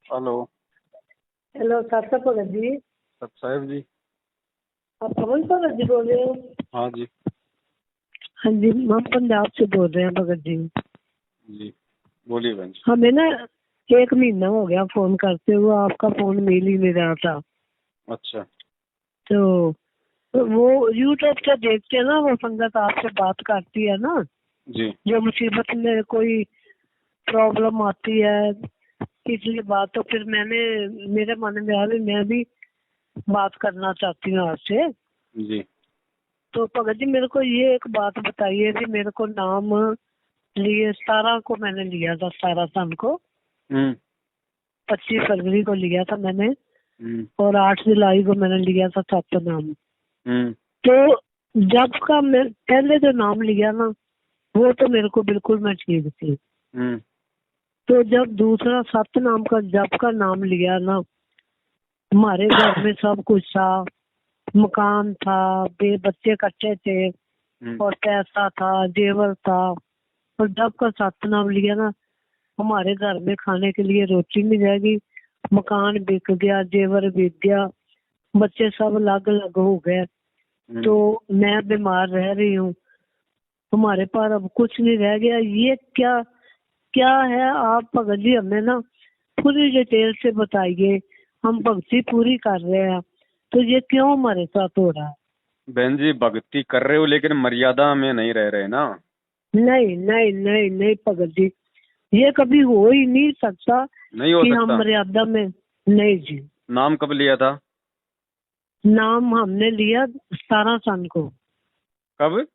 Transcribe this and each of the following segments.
Hello. Hello साक्षात भगत जी। सब साहेब जी। आप पवन भगत जी बोल रहे हो? हाँ जी। हाँ जी, हम पंजाब से बोल रहे हैं भगत जी। जी बोलिए बहन जी। हमें ना 1 महीना हो गया फोन करते हुए, आपका फोन मिल ही नहीं रहा था। अच्छा। तो वो यूट्यूब से देखते हैं ना, वो संगत आपसे बात करती है ना, जी। जो मुसीबत में कोई प्रॉब्लम आती है इसलिए बात, तो फिर मेरे मन में आया भी मैं भी बात करना चाहती हूँ आपसे। जी। तो भगत जी मेरे को ये एक बात बताइए कि मेरे को नाम लिए 17 को मैंने लिया था, 17 सन को, हम्म 25 फरवरी को लिया था मैंने, हम्म और 8 जुलाई को मैंने लिया था सप्तनाम। हम्म तो जब का मैं पहले जो नाम लिया ना, वो तो मेरे को बिल्कुल मैं ठीक थी। हम्म तो जब दूसरा सप्तनाम का जब का नाम लिया ना, हमारे घर में सब कुछ था, मकान था, बच्चे कच्चे थे, हम्म और पैसा था, जेवर था। और जब का सप्तनाम लिया ना, हमारे घर में खाने के लिए रोटी नहीं रहेगी, मकान बिक गया, जेवर बिक गया, बच्चे सब अलग अलग हो गए। हम्म। तो मैं बीमार रह रही हूँ, हमारे पास अब कुछ नहीं रह गया। ये क्या क्या है आप भगत जी, हमें ना पूरी डिटेल से बताइए। हम भक्ति पूरी कर रहे हैं, तो ये क्यों हमारे साथ हो रहा है? बहन जी भक्ति कर रहे हो लेकिन मर्यादा में नहीं रह रहे ना। नहीं नहीं नहीं नहीं भगत जी, ये कभी हो ही नहीं सकता नहीं हो कि हम सकता। मर्यादा में। नहीं जी। नाम कब लिया था? नाम हमने लिया 17 सन को। कब?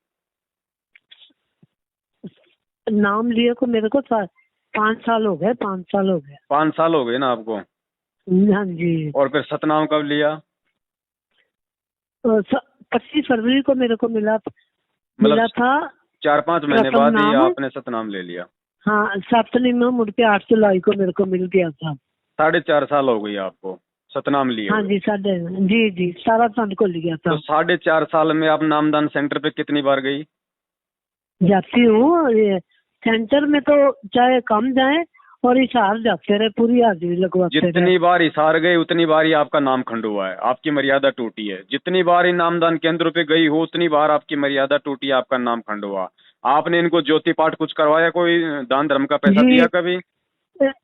नाम लिए को मेरे को 5 साल हो गए, 5 साल हो गए। 5 साल हो गए ना आपको। हाँ जी। और फिर सतनाम कब लिया? 25 फरवरी को मेरे को मिला मतलब मिला था 4-5 महीने प्रथम बाद ही नाम। आपने सतनाम ले लिया। हाँ, सप्तमी में मुड़ के 8 जुलाई को मेरे को मिल गया था। 4.5 साल हो गई आपको सतनाम लिए हाँ हुए। जी, साढ़े जी जी 17 सन को लिया तो था। 4.5 साल में आप नामदान सेंटर पे कितनी बार गई? जाती हूँ ये सेंटर में, तो चाहे कम जाए और हिसार जाते रहे, पूरी हाजिरी लगवाते रहे। जितनी बार हिसार गए उतनी बार ही आपका नाम खंड हुआ है, आपकी मर्यादा टूटी है। जितनी बार इन नामदान केंद्र पे गई हो उतनी बार आपकी मर्यादा टूटी है, आपका नाम खंड हुआ। आपने इनको ज्योति पाठ कुछ करवाया? कोई दान धर्म का पैसा जी, दिया कभी?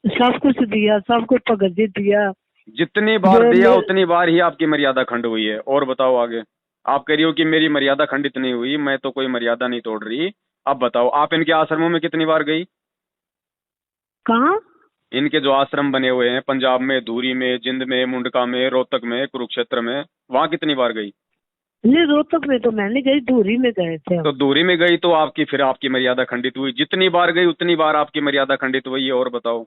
सब कुछ दिया, सब कुछ भगत जी दिया। जितनी बार जो दिया मैं उतनी बार ही आपकी मर्यादा खंड हुई है। और बताओ आगे। आप कह रही हो कि मेरी मर्यादा खंडित नहीं हुई, मैं तो कोई मर्यादा नहीं तोड़ रही। अब बताओ आप इनके आश्रमों में कितनी बार गई? कहाँ? इनके जो आश्रम बने हुए हैं पंजाब में, धूरी में, जिंद में, मुंडका में, रोहतक में, कुरुक्षेत्र में, वहां कितनी बार गई? नहीं, रोहतक में तो मैं नहीं गई, धूरी में गए थे तो हम। दूरी में गई तो आपकी फिर आपकी मर्यादा खंडित हुई। जितनी बार गई उतनी बार आपकी मर्यादा खंडित हुई है। और बताओ।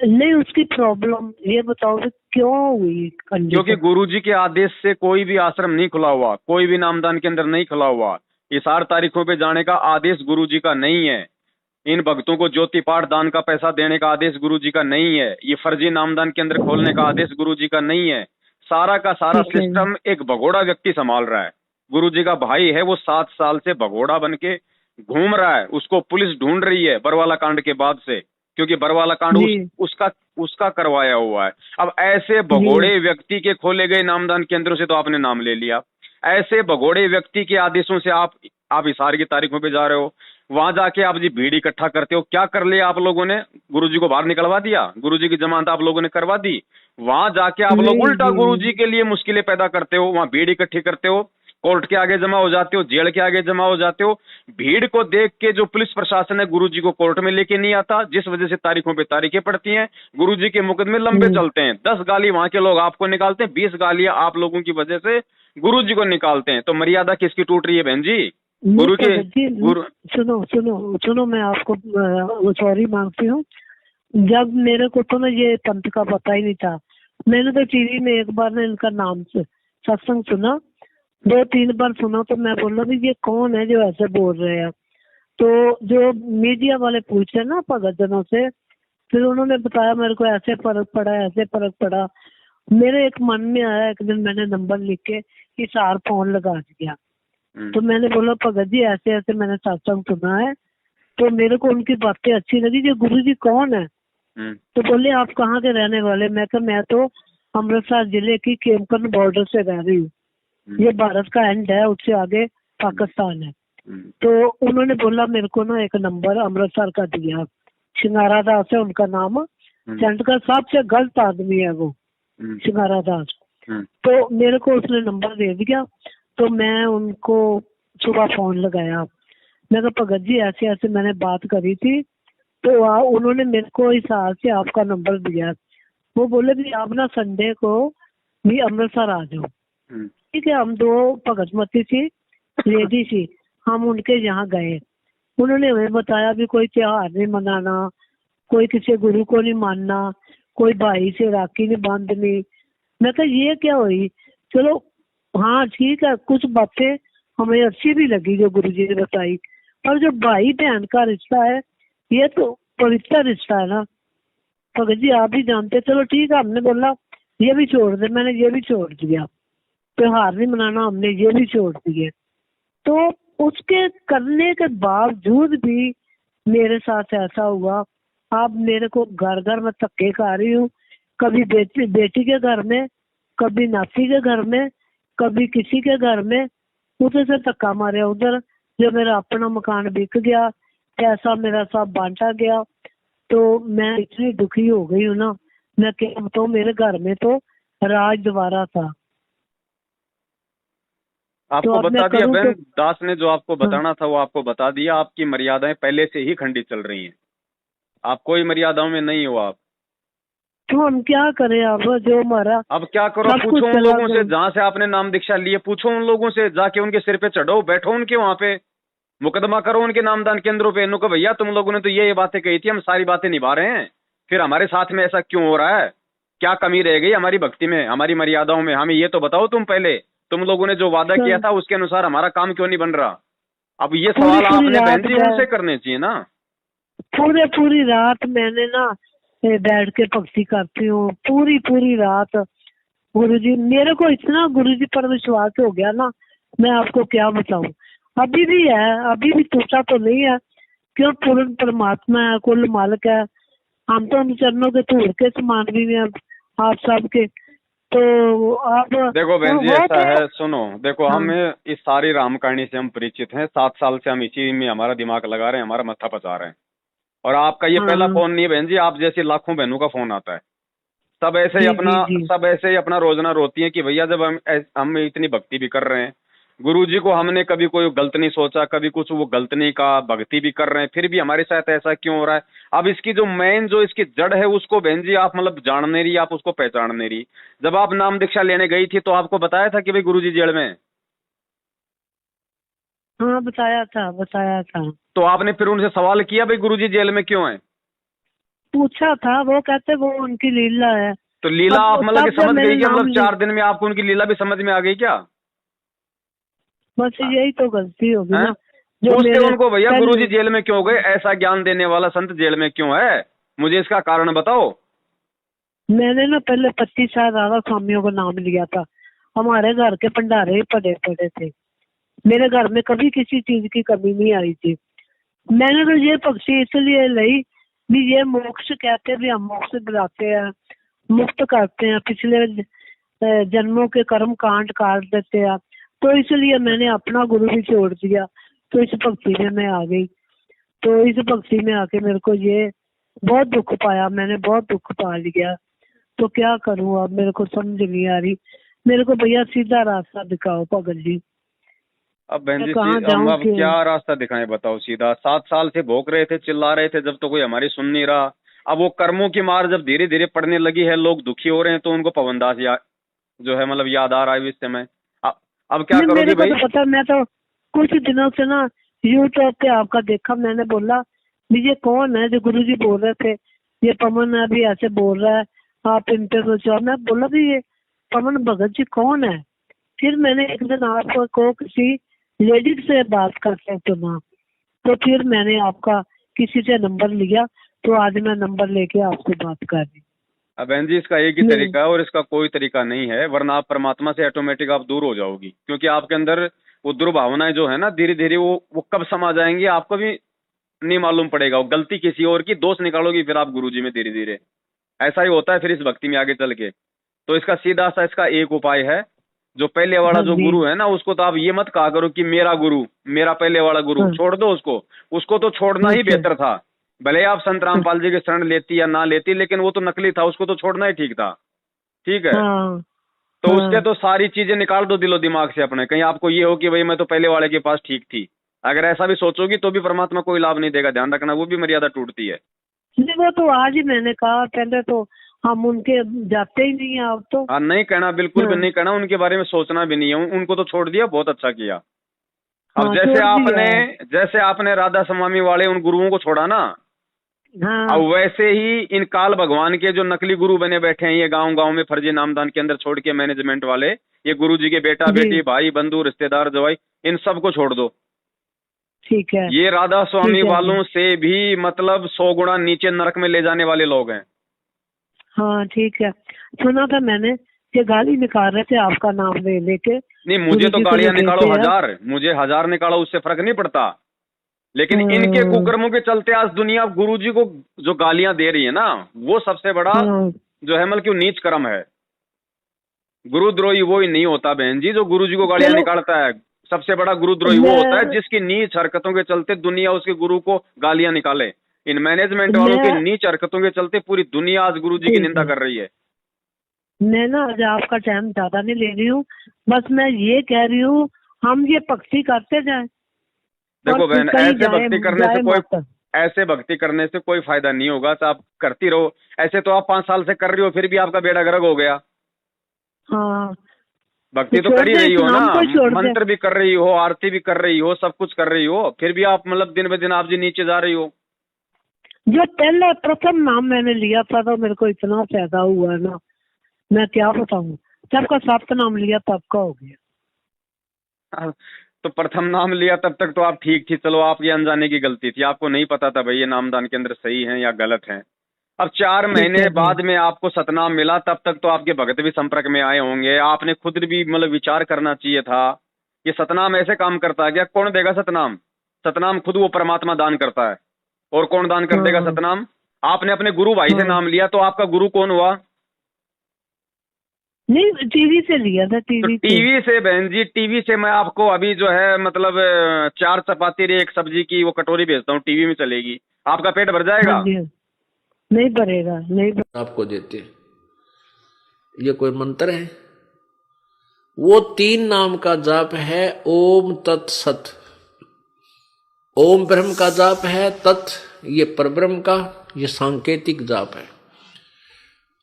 नहीं, उसकी प्रॉब्लम ये बताओ कि क्यों हुई खंडित? क्योंकि गुरुजी के आदेश से कोई भी आश्रम नहीं खुला हुआ, कोई भी नामदान के अंदर नहीं खुला हुआ। इस 8 तारीखों पे जाने का आदेश गुरुजी का नहीं है। इन भक्तों को ज्योति पाठ दान का पैसा देने का आदेश गुरुजी का नहीं है। ये फर्जी नामदान केंद्र खोलने का आदेश गुरुजी का नहीं है। सारा का सारा ठीक है जी। सिस्टम एक भगोड़ा व्यक्ति संभाल रहा है। गुरुजी का भाई है, वो 7 साल से भगोड़ा बन के घूम रहा है। उसको पुलिस ढूंढ रही है बरवाला कांड के बाद से, क्योंकि बरवाला कांड जी उसका उसका करवाया हुआ है। अब ऐसे जी भगोड़े व्यक्ति के खोले गए नामदान केंद्रों से तो आपने नाम ले लिया। ऐसे भगोड़े व्यक्ति के आदेशों से आप इशारे की तारीखों पे जा रहे हो। वहां जाके आप जी भीड़ इकट्ठा करते हो। क्या कर लिया आप लोगों ने? गुरुजी को बाहर निकलवा दिया, गुरुजी की जमानत आप लोगों ने करवा दी। वहां जाके आप लोग नहीं उल्टा गुरुजी जी। के लिए मुश्किलें पैदा करते हो। वहां भीड़ इकट्ठी करते हो, कोर्ट के आगे जमा हो जाते हो, जेल के आगे जमा हो जाते हो। भीड़ को देख के जो पुलिस प्रशासन है गुरुजी को कोर्ट में लेके नहीं आता, जिस वजह से तारीखों पे तारीखें पड़ती हैं। गुरुजी के मुकदमे लंबे हम्म, चलते हैं। 10 गाली वहां के लोग आपको निकालते हैं, 20 गालियां आप लोगों की वजह से गुरुजी को निकालते हैं। तो मर्यादा किसकी टूट रही है बहन जी? नहीं गुरु के भगत जी, गुरु। सुनो सुनो सुनो, मैं आपको सॉरी मांगती हूँ। जब मेरे को तो ना ये पंथ का पता ही नहीं था, मैंने तो टीवी में एक बार ना इनका नाम से सत्संग सुना, 2-3 बार सुना, तो मैं बोला भी ये कौन है जो ऐसे बोल रहे हैं। तो जो मीडिया वाले पूछे ना भगत जनों से, फिर उन्होंने बताया मेरे को ऐसे फर्क पड़ा, ऐसे फर्क पड़ा। मेरे एक मन में आया, एक दिन मैंने नंबर लिख के हिसार फोन लगा दिया। तो मैंने बोला भगत जी ऐसे ऐसे मैंने सत्संग सुना है, तो मेरे को उनकी बातें अच्छी लगी। ये गुरु जी कौन है? तो बोले आप कहाँ के रहने वाले? मैं कहा मैं तो अमृतसर जिले की केमकन बॉर्डर से रह रही हूँ, ये भारत का एंड है, उससे आगे पाकिस्तान है। तो उन्होंने बोला मेरे को ना एक नंबर अमृतसर का दिया, शिंगारा दास है उनका नाम, सेंड का सबसे गलत आदमी है वो शिंगारा दास। तो मेरे को उसने नंबर दे दिया, तो मैं उनको सुबह फोन लगाया, मैं कहा भगत जी ऐसे ऐसे मैंने बात करी थी, तो उन्होंने मेरे को इस हाल से आपका नंबर दिया। वो बोले भी आप ना संडे को भी अमृतसर आ जाओ। ठीक है, हम दो भगतमती थी लेडी थी, हम उनके यहाँ गए। उन्होंने हमें बताया भी कोई त्योहार नहीं मनाना, कोई किसी गुरु को नहीं मानना, कोई भाई से राखी नहीं बांधनी। मैं कहा ये क्या हुई? चलो हाँ ठीक है, कुछ बातें हमें अच्छी भी लगी जो गुरु जी ने बताई, पर जो भाई बहन का रिश्ता है ये तो पवित्र रिश्ता है ना भगत जी, आप भी जानते। चलो ठीक है, हमने बोला ये भी छोड़ दे, मैंने ये भी छोड़ दिया, त्योहार नहीं मनाना हमने ये भी छोड़ दिए। तो उसके करने के बावजूद भी मेरे साथ ऐसा हुआ। अब मेरे को घर घर में धक्के खा रही हूँ, कभी बेटी के घर में, कभी नाती के घर में, कभी किसी के घर में, उधर से धक्का मारे उधर। जो मेरा अपना मकान बिक गया, पैसा मेरा सब बांटा गया, तो मैं इतनी दुखी हो गई हूँ ना, मैं क्या बताऊँ, मेरे घर में तो राज द्वारा था। आपको तो बता दिया बहन, तो, दास ने जो आपको बताना था वो आपको बता दिया। आपकी मर्यादाएं पहले से ही खंडित चल रही हैं, आप कोई मर्यादाओं में नहीं हो आप। तो हम क्या करें? अब जो हमारा अब क्या करो, पूछो उन लोगों से जहाँ से आपने नाम दीक्षा लिए, पूछो उन लोगों से, जाके उनके सिर पे चढ़ो, बैठो उनके वहां पे, मुकदमा करो उनके नामदान केंद्रों पे। इनको भैया तुम लोगों ने तो ये बातें कही थी, हम सारी बातें निभा रहे हैं, फिर हमारे साथ में ऐसा क्यों हो रहा है? क्या कमी रह गई हमारी भक्ति में, हमारी मर्यादाओं में? हमें ये तो बताओ तुम पहले, तुम लोगों ने जो वादा किया था उसके अनुसार हमारा काम क्यों नहीं बन रहा? अब ये सवाल आपने बहन जी उनसे करने चाहिए ना। पूरी रात मैंने ना बैठ के भक्ति करती हूँ, पूरी रात। गुरुजी मेरे को इतना गुरुजी पर विश्वास हो गया ना, मैं आपको क्या बताऊं। अभी भी है, अभी भी टूटा तो नहीं है, क्यों पूर्ण परमात्मा है, कुल मालिक है। हम तो उन चरणों के धूल के समान भी हैं आप सबके। तो आप देखो बहन जी ऐसा है, सुनो देखो, हाँ, हम इस सारी राम कहानी से हम परिचित हैं, 7 साल से हम इसी में हमारा दिमाग लगा रहे हैं, हमारा मत्था पचा रहे हैं। और आपका ये पहला फोन नहीं है बहन जी, आप जैसी लाखों बहनों का फोन आता है। सब ऐसे ही अपना सब ऐसे ही अपना रोजना रोती हैं कि भैया जब हम इतनी भक्ति भी कर रहे हैं, गुरुजी को हमने कभी कोई गलत नहीं सोचा, कभी कुछ वो गलत नहीं कहा, भक्ति भी कर रहे हैं, फिर भी हमारे साथ ऐसा क्यों हो रहा है? अब इसकी जो मेन जो इसकी जड़ है उसको बहन जी आप मतलब जान नहीं रही, आप उसको पहचान नहीं रही। जब आप नाम दीक्षा लेने गई थी तो आपको बताया था कि भाई गुरुजी जेल में है? हाँ बताया था। तो आपने फिर उनसे सवाल किया भाई गुरुजी जेल में क्यों है? पूछा था, वो कहते वो उनकी लीला है। तो लीला आप मतलब कि समझ गई क्या? मतलब 4 दिन में आपको उनकी लीला भी समझ में आ गई क्या? बस यही तो गलती होगी ना। पूछते उनको भैया गुरुजी जेल में क्यों गए, ऐसा ज्ञान देने वाला संत जेल में क्यों है, मुझे इसका कारण बताओ। मैंने ना पहले 25 साल राधा स्वामियों का नाम लिया था, हमारे घर के भंडारे ही पड़े पड़े थे, मेरे घर में कभी किसी चीज की कमी नहीं आई थी। मैंने तो ये पक्षी इसलिए ली भी ये मोक्ष कहते भी, हम मोक्ष दिलाते हैं, मुक्त करते हैं, पिछले जन्मों के कर्म कांड काट देते हैं, तो इसलिए मैंने अपना गुरु भी छोड़ दिया। तो इस भक्ति में मैं आ गई। तो इस भक्ति में आके मेरे को ये बहुत दुख पाया, मैंने बहुत दुख पा लिया। तो क्या करूं अब, मेरे को समझ नहीं आ रही। मेरे को भैया सीधा रास्ता दिखाओ भगत जी। अब बहन जी हम अब क्या रास्ता दिखाएं बताओ सीधा? 7 साल से भोग रहे थे, चिल्ला रहे थे, जब तो कोई हमारी सुन नहीं रहा। अब वो कर्मों की मार जब धीरे धीरे पड़ने लगी है, लोग दुखी हो रहे हैं, तो उनको पवनदास जो है मतलब याद आ रहा है इस समय। अब क्या करोगी भाई? तो पता, मैं तो कुछ दिनों से ना यूट्यूब पे आपका देखा, मैंने बोला ये कौन है जो गुरुजी बोल रहे थे, ये पवन अभी ऐसे बोल रहा है, आप इन पे सोचो। मैं बोला भी ये पवन भगत जी कौन है? फिर मैंने एक दिन आपको किसी लेडीज से बात करते सुना, तो फिर मैंने आपका किसी से नंबर लिया, तो आज मैं नंबर लेके आपसे बात कर रही। अब बहन जी इसका एक ही तरीका है और इसका कोई तरीका नहीं है, वरना आप परमात्मा से ऑटोमेटिक आप दूर हो जाओगी, क्योंकि आपके अंदर वो दुर्भावनाएं जो है ना धीरे धीरे वो कब समा जाएंगी आपको भी नहीं मालूम पड़ेगा, वो गलती किसी और की, दोष निकालोगी फिर आप गुरुजी में धीरे धीरे। ऐसा ही होता है फिर इस भक्ति में आगे चल के। तो इसका सीधा सा इसका एक उपाय है, जो पहले वाला हाँ जो जी। गुरु है ना, उसको तो आप ये मत कहा करो कि मेरा गुरु, मेरा पहले वाला गुरु, हाँ। छोड़ दो उसको। उसको तो छोड़ना ही अच्छा। बेहतर था। भले आप संत रामपाल जी की शरण लेती या ना लेती, लेकिन वो तो नकली था, उसको तो छोड़ना ही ठीक था। ठीक है, हाँ तो उसके हाँ। तो सारी चीजें निकाल दो दिलो दिमाग से अपने। कहीं आपको ये हो कि भाई मैं तो पहले वाले के पास ठीक थी, अगर ऐसा भी सोचोगी तो भी परमात्मा कोई लाभ नहीं देगा, ध्यान रखना, वो भी मर्यादा टूटती है। नहीं, वो तो आज ही मैंने कहा, पहले तो हम उनके जाते ही नहीं है अब तो। हाँ, नहीं कहना, बिल्कुल भी हाँ। नहीं कहना, उनके बारे में सोचना भी नहीं है, उनको तो छोड़ दिया, बहुत अच्छा किया। अब हाँ, छोड़ दिया है। जैसे आपने राधा स्वामी वाले उन गुरुओं को छोड़ा ना, हाँ अब वैसे ही इन काल भगवान के जो नकली गुरु बने बैठे हैं, ये गांव गांव में फर्जी नामदान के अंदर छोड़ के मैनेजमेंट वाले, ये गुरु जी के बेटा जी। बेटी भाई बंधु रिश्तेदार जवाई, इन सबको छोड़ दो। ठीक है। ये राधा स्वामी ठीक है जी। वालों से भी मतलब 100 गुना नीचे नरक में ले जाने वाले लोग हैं। हाँ ठीक है। सुना था मैंने कि गाली निकाल रहे थे आपका नाम ले लेके। नहीं, मुझे गुरु तो जी को गालियां जो निकालो देते हैं। हजार, मुझे 1000 निकालो, उससे फर्क नहीं पड़ता। लेकिन इनके कुकर्मों के चलते आज दुनिया गुरु जी को जो गालियां दे रही है ना, वो सबसे बड़ा हाँ। जो है मतलब कि नीच कर्म है। गुरुद्रोही वो ही नहीं होता बहन जी जो गुरु जी को गालियां चलो, निकालता है। सबसे बड़ा गुरुद्रोही वो होता है मैं जिसकी नीच हरकतों के चलते दुनिया उसके गुरु को गालियां निकाले। इन मैनेजमेंट वालों की मैं नीच हरकतों के चलते पूरी दुनिया आज गुरु जी की ठीक निंदा है। कर रही है। मैं ना आज आपका टाइम ज्यादा नहीं ले रही हूँ, बस मैं ये कह रही हूँ हम ये भक्ति करते जाएं देखो और बहन, कहीं ऐसे भक्ति करने से जाए कोई मत। ऐसे भक्ति करने से कोई फायदा नहीं होगा, तो आप करती रहो। ऐसे तो आप 5 साल से कर रही हो, फिर भी आपका बेड़ा गर्क हो गया। हाँ, भक्ति तो छोड़ कर ही दे, रही इस हो ना, नाम को छोड़ दे। मंत्र भी कर रही हो, आरती भी कर रही हो, सब कुछ कर रही हो, फिर भी आप मतलब दिन ब दिन आप जी नीचे जा रही हो। जो पहले प्रथम नाम मैंने लिया था तो मेरे को इतना फायदा हुआ है ना, मैं क्या बताऊं। जब का 7 नाम लिया तब का हो गया। तो प्रथम नाम लिया तब तक तो आप ठीक थी, चलो आपकी अनजाने की गलती थी, आपको नहीं पता था भाई ये नामदान के अंदर सही है या गलत है। अब 4 ठीक महीने है जी। बाद में आपको सतनाम मिला, तब तक तो आपके भगत भी संपर्क में आए होंगे, आपने खुद भी मतलब विचार करना चाहिए था। ये सतनाम ऐसे काम करता है क्या? कौन देगा सतनाम? सतनाम खुद वो परमात्मा दान करता है, और कौन दान कर देगा हाँ सतनाम? आपने अपने गुरु भाई से हाँ। नाम लिया, तो आपका गुरु कौन हुआ? नहीं, टीवी से लिया था, तो टीवी से। टीवी से बहन जी, टीवी से मैं आपको अभी जो है मतलब 4 चपाती रे 1 सब्जी की वो कटोरी भेजता हूँ, टीवी में चलेगी, आपका पेट भर हाँ जाएगा? जी। नहीं भरेगा, नहीं आपको देते। ये कोई मंत्र है? वो 3 नाम का जाप है, ओम तत्सत। ओम ब्रह्म का जाप है, तत् ये परब्रह्म का, ये सांकेतिक जाप है,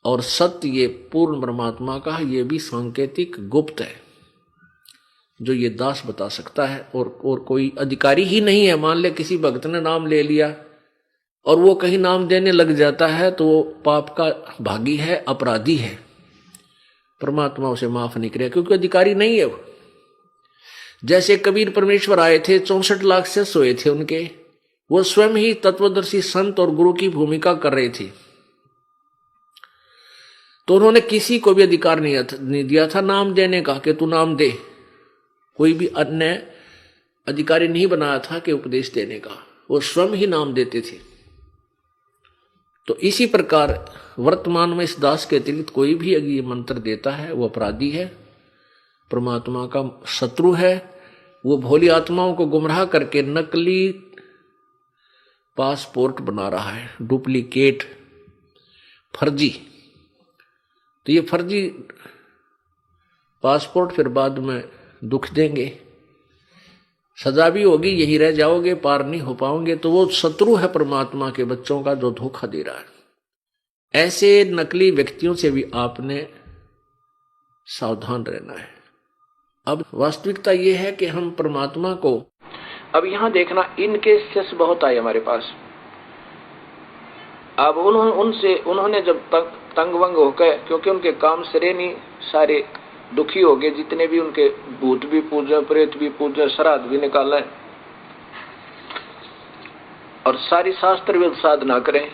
और सत्य ये पूर्ण परमात्मा का, ये भी सांकेतिक गुप्त है, जो ये दास बता सकता है, और कोई अधिकारी ही नहीं है। मान ले किसी भक्त ने नाम ले लिया और वो कहीं नाम देने लग जाता है तो वो पाप का भागी है, अपराधी है, परमात्मा उसे माफ नहीं करेगा, क्योंकि अधिकारी नहीं है वो। जैसे कबीर परमेश्वर आए थे, 64 लाख से सोए थे उनके, वो स्वयं ही तत्वदर्शी संत और गुरु की भूमिका कर रहे थे, तो उन्होंने किसी को भी अधिकार नहीं दिया था नाम देने का कि तू नाम दे। कोई भी अन्य अधिकारी नहीं बनाया था कि उपदेश देने का, वो स्वयं ही नाम देते थे। तो इसी प्रकार वर्तमान में इस दास के अतिरिक्त कोई भी अगर ये मंत्र देता है वो अपराधी है, परमात्मा का शत्रु है। वो भोली आत्माओं को गुमराह करके नकली पासपोर्ट बना रहा है, डुप्लीकेट, फर्जी। तो ये फर्जी पासपोर्ट फिर बाद में दुख देंगे, सजा भी होगी, यही रह जाओगे, पार नहीं हो पाओगे। तो वो शत्रु है परमात्मा के बच्चों का जो धोखा दे रहा है। ऐसे नकली व्यक्तियों से भी आपने सावधान रहना है। अब वास्तविकता ये है कि हम परमात्मा को, अब यहां देखना, इन केसेस बहुत आए हमारे पास। अब उन्होंने जब तंग वंग होकर, क्योंकि उनके काम सरे नहीं, सारे दुखी हो गए, जितने भी उनके भूत भी पूजा, प्रेत भी पूजा, श्राद्ध भी निकाला है, और सारी शास्त्र भी साधना करें।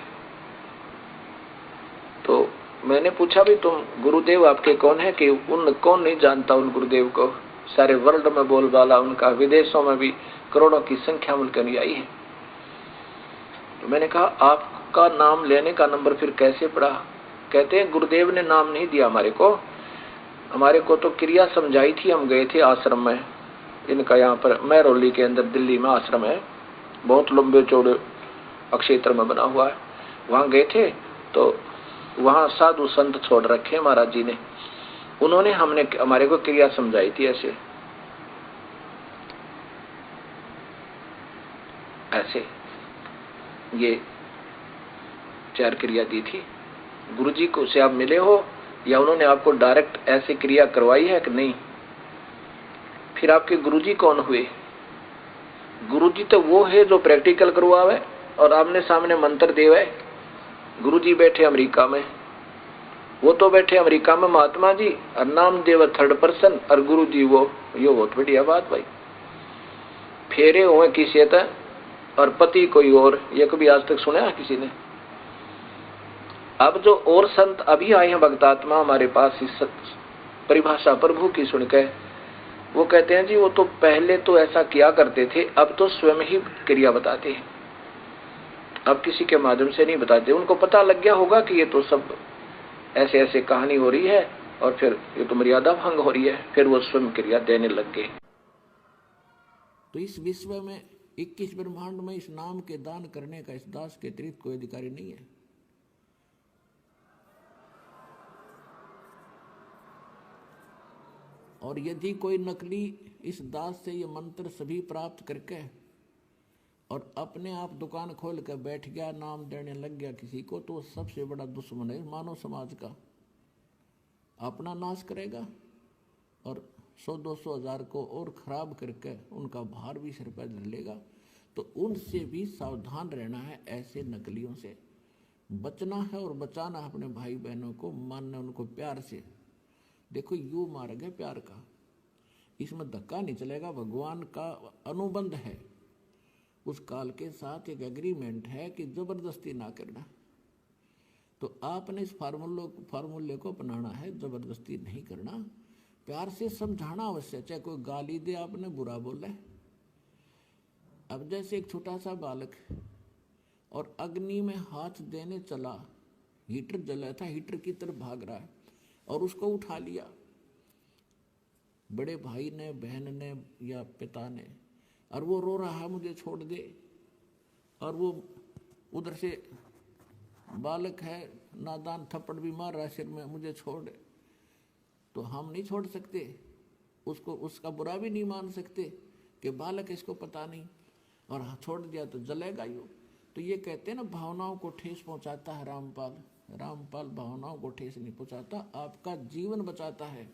तो मैंने पूछा भी तुम गुरुदेव आपके कौन है? कि उन कौन नहीं जानता उन गुरुदेव को, सारे वर्ल्ड में बोलबाला उनका, विदेशों में भी करोड़ों की संख्या में उनके अनुयायी है। तो मैंने कहा आपका नाम लेने का नंबर फिर कैसे पड़ा? कहते हैं गुरुदेव ने नाम नहीं दिया हमारे को तो क्रिया समझाई थी। हम गए थे आश्रम में इनका, यहाँ पर महरौली के अंदर दिल्ली में आश्रम है, बहुत लंबे चौड़े अक्षेत्र में बना हुआ है। वहां गए थे तो वहां साधु संत छोड़ रखे महाराज जी ने, उन्होंने हमारे को क्रिया समझाई थी। ऐसे ये 4 क्रिया दी थी। गुरुजी को से आप मिले हो या उन्होंने आपको डायरेक्ट ऐसे क्रिया करवाई है कि नहीं? फिर आपके गुरुजी कौन हुए? गुरुजी तो वो है जो प्रैक्टिकल करवावे और आमने सामने मंत्र देवे। गुरुजी बैठे अमेरिका में, वो तो बैठे अमेरिका में महात्मा जी, और नाम देव 3rd पर्सन और गुरुजी वो, यो बहुत बढ़िया बात भाई। फेरे हुए किसी तक और पति कोई और, ये कभी आज तक सुना है किसी ने? अब जो और संत अभी आए हैं भक्तात्मा हमारे पास इस परिभाषा प्रभु की सुनकर, वो कहते हैं जी वो तो पहले तो ऐसा किया करते थे, अब तो स्वयं ही क्रिया बताते हैं, अब किसी के माध्यम से नहीं बताते। उनको पता लग गया होगा कि ये तो सब ऐसे ऐसे कहानी हो रही है और फिर ये तो मर्यादा भंग हो रही है, फिर वो स्वयं क्रिया देने लग गए। तो इस विश्व में 21 ब्रह्मांड में इस नाम के दान करने का इस दास के अतिरिक्त कोई अधिकारी नहीं है। और यदि कोई नकली इस दास से ये मंत्र सभी प्राप्त करके और अपने आप दुकान खोल कर बैठ गया, नाम देने लग गया किसी को, तो सबसे बड़ा दुश्मन है मानव समाज का। अपना नाश करेगा और 100-200 हज़ार को और खराब करके उनका भार भी सिर पर धर लेगा। तो उनसे भी सावधान रहना है, ऐसे नकलियों से बचना है और बचाना है अपने भाई बहनों को, मानना उनको प्यार से। देखो यू मार्ग है प्यार का, इसमें धक्का नहीं चलेगा। भगवान का अनुबंध है, उस काल के साथ एक एग्रीमेंट है कि जबरदस्ती ना करना। तो आपने इस फार्मूले को अपनाना है, जबरदस्ती नहीं करना, प्यार से समझाना अवश्य। चाहे कोई गाली दे, आपने बुरा बोला है। अब जैसे एक छोटा सा बालक और अग्नि में हाथ देने चला, हीटर जला था, हीटर की तरफ भाग रहा है और उसको उठा लिया बड़े भाई ने, बहन ने या पिता ने, और वो रो रहा है मुझे छोड़ दे, और वो उधर से बालक है नादान थप्पड़ भी मार रहा है सिर में, मुझे छोड़। तो हम नहीं छोड़ सकते उसको, उसका बुरा भी नहीं मान सकते कि बालक इसको पता नहीं और छोड़ दिया तो जलेगा यूँ। तो ये कहते हैं ना, भावनाओं को ठेस पहुंचाता है रामपाल भावनाओं को ठेस नहीं पहुंचाता, आपका जीवन बचाता है।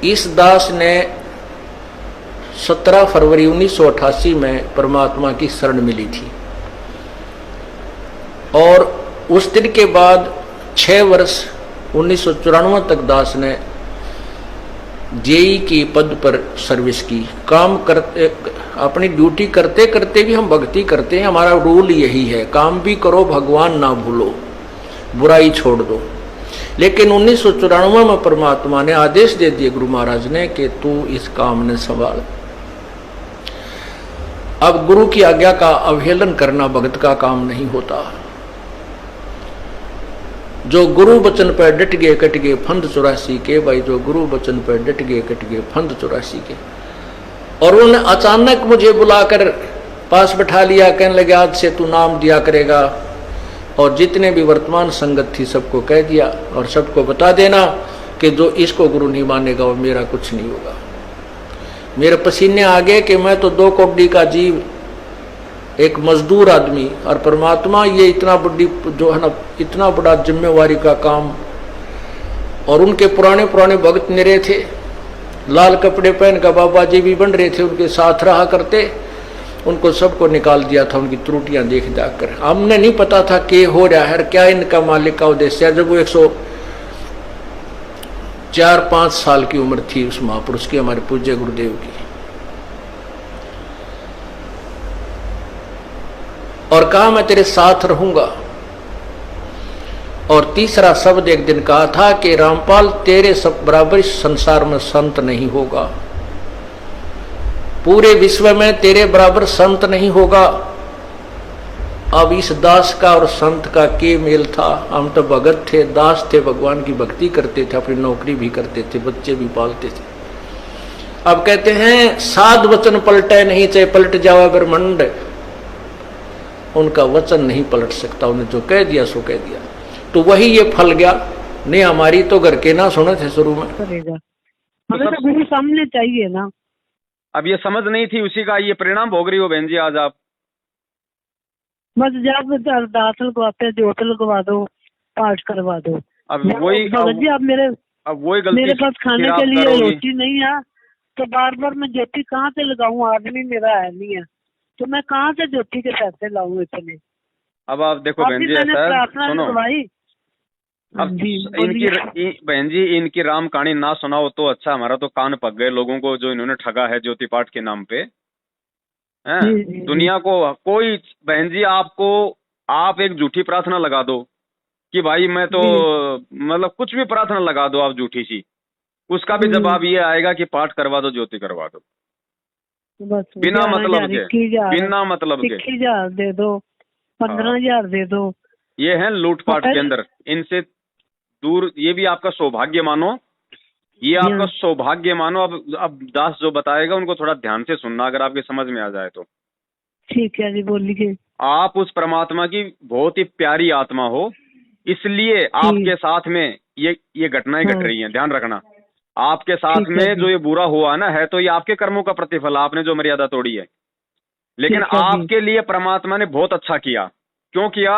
इस दास ने 17 फरवरी 1988 में परमात्मा की शरण मिली थी और उस दिन के बाद 6 वर्ष 1994 तक दास ने जेई की पद पर सर्विस की, काम करते अपनी ड्यूटी करते करते भी हम भक्ति करते हैं। हमारा रूल यही है, काम भी करो भगवान ना भूलो, बुराई छोड़ दो। लेकिन 1994 में परमात्मा ने आदेश दे दिए गुरु महाराज ने कि तू इस काम ने संभाल। अब गुरु की आज्ञा का अवहेलन करना भगत का काम नहीं होता। जो गुरु वचन पर डट गए कट गए फंद 84 के, भाई जो गुरु वचन पर डट गए कट गए फंद 84 के। और उन्होंने अचानक मुझे बुलाकर पास बैठा लिया, कहने लगे आज से तू नाम दिया करेगा, और जितने भी वर्तमान संगत थी सबको कह दिया, और सबको बता देना कि जो इसको गुरु नहीं मानेगा वो मेरा कुछ नहीं होगा। मेरे पसीने आ गए कि मैं तो 2 कौड़ी का जीव, एक मजदूर आदमी, और परमात्मा ये इतना बड़ी जो है ना, इतना बड़ा जिम्मेवारी का काम। और उनके पुराने पुराने भक्त निरे थे, लाल कपड़े पहन कर बाबा जी भी बन रहे थे, उनके साथ रहा करते, उनको सबको निकाल दिया था उनकी त्रुटियां देख देख कर। हमने नहीं पता था कि हो रहा है, क्या इनका मालिक का उद्देश्य है। जब वो 104-5 साल की उम्र थी उस महापुरुष की, हमारे पूज्य गुरुदेव की, और कहा मैं तेरे साथ रहूंगा। और तीसरा शब्द एक दिन कहा था कि रामपाल तेरे सब बराबर इस संसार में संत नहीं होगा, पूरे विश्व में तेरे बराबर संत नहीं होगा। अब इस दास का और संत का के मेल था। हम तो भगत थे, दास थे, भगवान की भक्ति करते थे, अपनी नौकरी भी करते थे, बच्चे भी पालते थे। अब कहते हैं साध वचन पलटे नहीं, चाहे पलट जावा ब्रह्मंड, उनका वचन नहीं पलट सकता। उन्हें जो कह दिया सो कह दिया, तो वही ये फल गया। नहीं हमारी तो घर के ना सुने थे शुरू में, हमें तो गुरु सामने चाहिए ना। अब ये समझ नहीं थी, उसी का ये परिणाम भोग रही हो बहन जी आज आप। बस जब अरदास लगवाते, जोत लगवा दो, पाठ करवा दो। अब वही जी आप गलती मेरे पास खाने के लिए रोटी नहीं है, तो बार बार मैं ज्योति कहाँ से लगाऊं? आदमी मेरा है नहीं है, तो मैं कहाँ से ज्योति के पैसे लाऊं इतने? अब आप देखो बहन जी, सुनो, अब इनकी बहन जी इनकी राम कहानी ना सुनाओ तो अच्छा, हमारा तो कान पक गए लोगों को जो इन्होंने ठगा है ज्योति पाठ के नाम पे। हैं दुनिया को कोई बहन जी आपको, आप एक झूठी प्रार्थना लगा दो कि भाई मैं तो मतलब कुछ भी प्रार्थना लगा दो आप झूठी सी, उसका भी जवाब ये आएगा कि पाठ करवा दो, ज्योति करवा दो, बिना मतलब के 21,000 दे दो, 15,000 दे दो। ये है लूटपाट के अंदर, इनसे दूर। ये भी आपका सौभाग्य मानो, ये आपका सौभाग्य मानो। अब दास जो बताएगा उनको थोड़ा ध्यान से सुनना, अगर आपके समझ में आ जाए तो। ठीक है जी, बोलिए। आप उस परमात्मा की बहुत ही प्यारी आत्मा हो, इसलिए आपके साथ में ये घटनाएं घट रही हैं। ध्यान रखना, आपके साथ में जो ये बुरा हुआ ना, है तो ये आपके कर्मों का प्रतिफल, आपने जो मर्यादा तोड़ी है। लेकिन आपके लिए परमात्मा ने बहुत अच्छा किया। क्यों किया?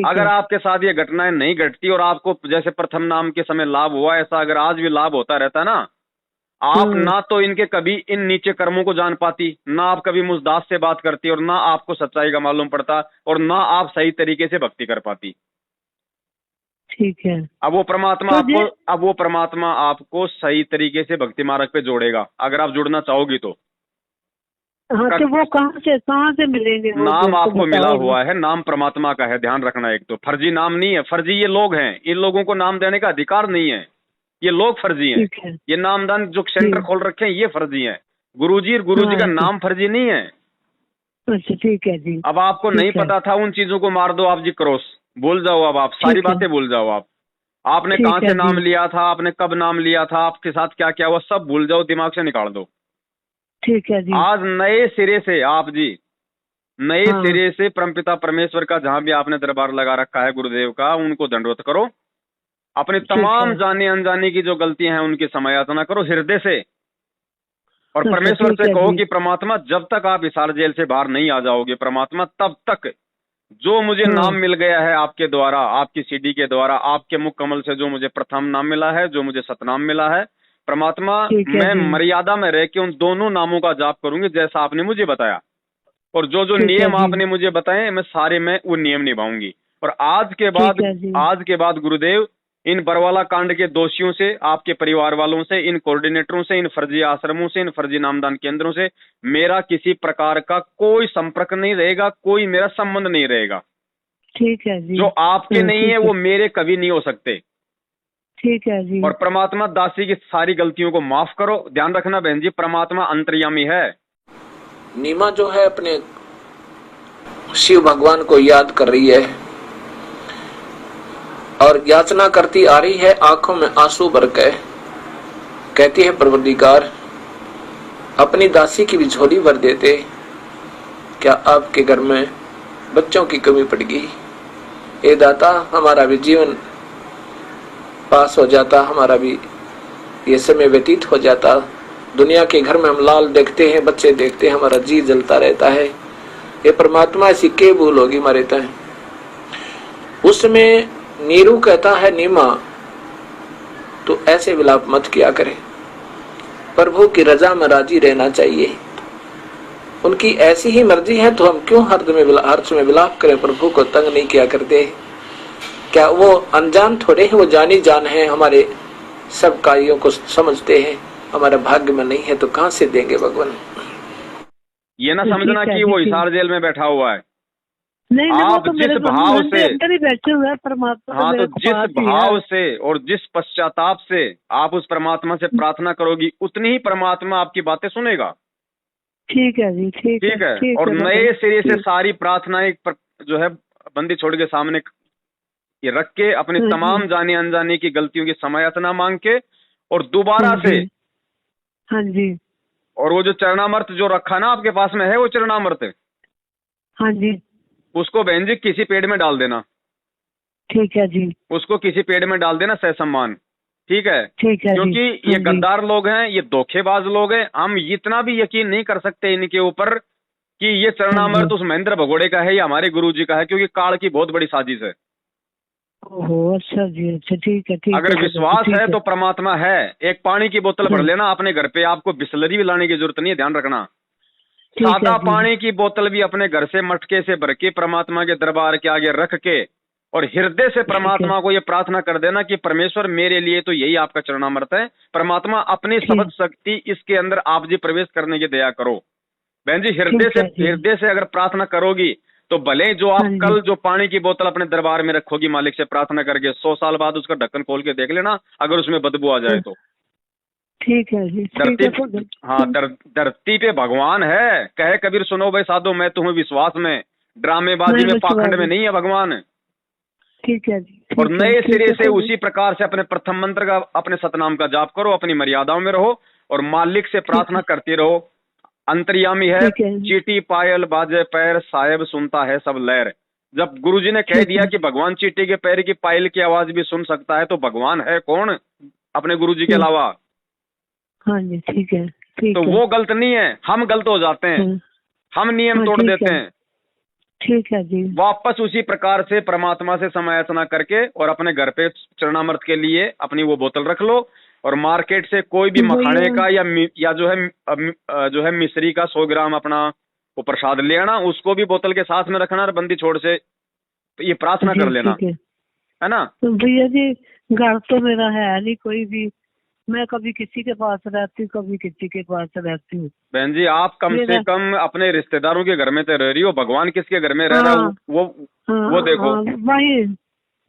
अगर आपके साथ ये घटनाएं नहीं घटती और आपको जैसे प्रथम नाम के समय लाभ हुआ, ऐसा अगर आज भी लाभ होता रहता ना, आप ना तो इनके कभी इन नीचे कर्मों को जान पाती, ना आप कभी मुझदास से बात करती, और ना आपको सच्चाई का मालूम पड़ता, और ना आप सही तरीके से भक्ति कर पाती। ठीक है। अब वो परमात्मा आपको सही तरीके से भक्ति मार्ग पे जोड़ेगा, अगर आप जुड़ना चाहोगी तो। हाँ, तो वो कहाँ से मिलेंगे? नाम आपको मिला हुआ है, नाम परमात्मा का है। ध्यान रखना, एक तो फर्जी नाम नहीं है, फर्जी ये लोग हैं, इन लोगों को नाम देने का अधिकार नहीं है, ये लोग फर्जी हैं। ये नामदान जो सेंटर खोल रखे हैं ये फर्जी हैं। गुरुजी और गुरुजी का नाम फर्जी नहीं है। अच्छा ठीक है जी। अब आपको नहीं पता था, उन चीजों को मार दो आप जी, क्रॉस भूल जाओ। अब आप सारी बातें भूल जाओ। आपने कहाँ से नाम लिया था, आपने कब नाम लिया था, आपके साथ क्या क्या हुआ, सब भूल जाओ, दिमाग से निकाल दो। ठीक है जी। आज नए सिरे से आप जी, नए सिरे से परमपिता परमेश्वर का जहां भी आपने दरबार लगा रखा है गुरुदेव का, उनको दंडवत करो। अपनी तमाम जाने अनजाने की जो गलतियां हैं उनकी समायाचना करो हृदय से, और परमेश्वर से कहो कि परमात्मा जब तक आप हिसार जेल से बाहर नहीं आ जाओगे परमात्मा, तब तक जो मुझे नाम मिल गया है आपके द्वारा, आपकी सीडी के द्वारा, आपके मुख कमल से जो मुझे प्रथम नाम मिला है, जो मुझे सतनाम मिला है, परमात्मा मैं मर्यादा में रह के उन दोनों नामों का जाप करूंगी जैसा आपने मुझे बताया, और जो जो नियम आपने मुझे बताए मैं सारे मैं वो नियम निभाऊंगी। और आज के बाद गुरुदेव इन बरवाला कांड के दोषियों से, आपके परिवार वालों से, इन कोऑर्डिनेटरों से, इन फर्जी आश्रमों से, इन फर्जी नामदान केंद्रों से मेरा किसी प्रकार का कोई संपर्क नहीं रहेगा, कोई मेरा संबंध नहीं रहेगा। ठीक है जी। जो आपके नहीं है वो मेरे कभी नहीं हो सकते। ठीक है जी। और परमात्मा दासी की सारी गलतियों को माफ करो। ध्यान रखना बहन जी, परमात्मा अंतर्यामी है। नीमा जो है अपने शिव भगवान को याद कर रही है और याचना करती आ रही है, आंखों में आंसू भर के कहती है, परवरदिगार अपनी दासी की भी झोली भर देते, क्या आपके घर में बच्चों की कमी पड़ गई? ए दाता, हमारा भी जीवन पास हो जाता, हमारा भी ये समय व्यतीत हो जाता। दुनिया के घर में हम लाल देखते हैं, बच्चे देखते हैं, हमारा जी जलता रहता है। ये परमात्मा ऐसी के भूल होगी हमारे तय। उसमें नीरू कहता है, नीमा तो ऐसे विलाप मत किया करे, प्रभु की रजा में राजी रहना चाहिए। उनकी ऐसी ही मर्जी है तो हम क्यों हर्ष में विलाप करें, प्रभु को तंग नहीं किया करते। क्या वो अनजान थोड़े हैं, वो जानी जान है, हमारे सब कार्यों को समझते हैं। हमारे भाग्य में नहीं है तो कहां से देंगे भगवान। ये ना समझना कि वो हिसार जेल में बैठा हुआ है। नहीं, आप तो जिस भाव से अंदर ही बैठे हुए हैं परमात्मा। हाँ, तो जिस भाव से और जिस पश्चाताप से आप उस परमात्मा से प्रार्थना करोगी, उतनी ही परमात्मा आपकी बातें सुनेगा। ठीक है जी। ठीक है। और नए सिरे से सारी प्रार्थनाएं जो है बंदी छोड़ के सामने ये रख के, अपनी तमाम जाने अनजाने की गलतियों की क्षमायाचना मांग के, और दोबारा से हाँ जी। और वो जो चरणामृत जो रखा ना आपके पास में है, वो चरणामृत, हाँ जी, उसको बहन जी किसी पेड़ में डाल देना। ठीक है जी। उसको किसी पेड़ में डाल देना सहसम्मान। ठीक है। ठीक है। क्योंकि ये गद्दार लोग हैं, ये धोखेबाज लोग हैं। हम इतना भी यकीन नहीं कर सकते इनके ऊपर कि ये चरणामृत उस महेंद्र भगोड़े का है या हमारे गुरुजी का है, क्योंकि काल की बहुत बड़ी साजिश है। ओहो, अच्छा जी, अच्छा, ठीक है। अगर विश्वास है तो परमात्मा है। एक पानी की बोतल भर लेना अपने घर पे, आपको बिस्लरी भी लाने की जरूरत नहीं है, ध्यान रखना। सादा पानी की बोतल भी अपने घर से मटके से भर के परमात्मा के दरबार के आगे रख के, और हृदय से परमात्मा को ये प्रार्थना कर देना कि परमेश्वर मेरे लिए तो यही आपका चरणामृत है। परमात्मा अपनी शब्द शक्ति इसके अंदर आप जी प्रवेश करने की दया करो। बहन जी, हृदय से अगर प्रार्थना करोगी तो भले जो आप कल जो पानी की बोतल अपने दरबार में रखोगी मालिक से प्रार्थना करके, 100 साल बाद उसका ढक्कन खोल के देख लेना, अगर उसमें बदबू आ जाए तो। ठीक है जी। धरती पे भगवान है। कहे कबीर सुनो भाई साधो, मैं तुम्हें विश्वास में, ड्रामेबाजी में, पाखंड में नहीं है भगवान। ठीक है जी। और नए सिरे से उसी प्रकार से अपने प्रथम मंत्र का, अपने सतनाम का जाप करो, अपनी मर्यादाओं में रहो और मालिक से प्रार्थना करते रहो। अंतर्यामी है, चीटी पायल बाजे पैर, साहेब सुनता है सब लहर। जब गुरुजी ने कह दिया कि भगवान चीटी के पैर की पायल की आवाज भी सुन सकता है, तो भगवान है कौन अपने गुरुजी के अलावा? हाँ जी, ठीक है। तो वो गलत नहीं है, हम गलत हो जाते हैं, हम नियम तोड़ देते हैं। ठीक है जी। वापस उसी प्रकार से परमात्मा से समायाचना करके और अपने घर पे चरणामृत के लिए अपनी वो बोतल रख लो, और मार्केट से कोई भी मखाने का या जो है मिश्री का 100 ग्राम अपना वो प्रसाद ले आना, उसको भी बोतल के साथ में रखना और बंदी छोड़ से तो ये प्रार्थना कर लेना, है ना? तो भैया जी, घर तो मेरा है नहीं कोई भी, मैं कभी किसी के पास रहती हूँ, कभी किसी के पास रहती हूँ। बहन जी, आप कम से कम अपने रिश्तेदारों के घर में तो रह रही हो, भगवान किसके घर में रह रहा है वो देखो। वही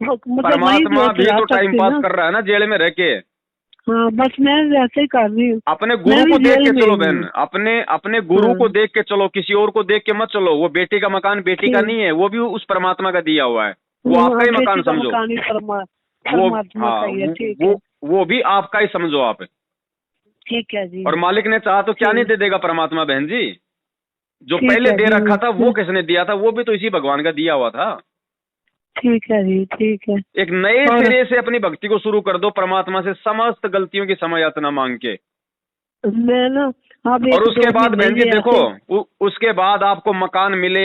परमात्मा भी तो टाइम पास कर रहा है ना जेल में रह के। हाँ, बस मैं वैसे ही कर रही हूँ। अपने गुरु को देख के चलो बहन, अपने गुरु को देख के चलो, किसी और को देख के मत चलो। वो बेटी का मकान बेटी का नहीं है, वो भी उस परमात्मा का दिया हुआ है, वो आपका ही मकान समझो। वो भी आपका ही समझो आप। ठीक है जी। और मालिक ने चाहा तो क्या नहीं दे देगा परमात्मा बहन जी? जो पहले दे रखा था वो किसने दिया था? वो भी तो इसी भगवान का दिया हुआ था। ठीक है जी, ठीक है। एक नए सिरे से अपनी भक्ति को शुरू कर दो, परमात्मा से समस्त गलतियों की क्षमायाचना मांग के। मैं ना और उसके बाद बहन जी देखो, उसके बाद आपको मकान मिले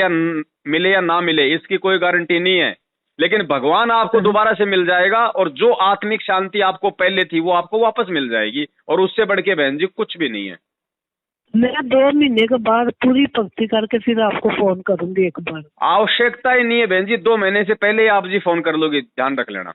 या ना मिले, इसकी कोई गारंटी नहीं है, लेकिन भगवान आपको दोबारा से मिल जाएगा, और जो आत्मिक शांति आपको पहले थी वो आपको वापस मिल जाएगी। और उससे बढ़ के बहन जी कुछ भी नहीं है। मैं 2 महीने के बाद पूरी भक्ति करके फिर आपको फोन करूंगी एक बार। आवश्यकता ही नहीं है बहन जी, 2 महीने से पहले आप जी फोन कर लोगे, ध्यान रख लेना।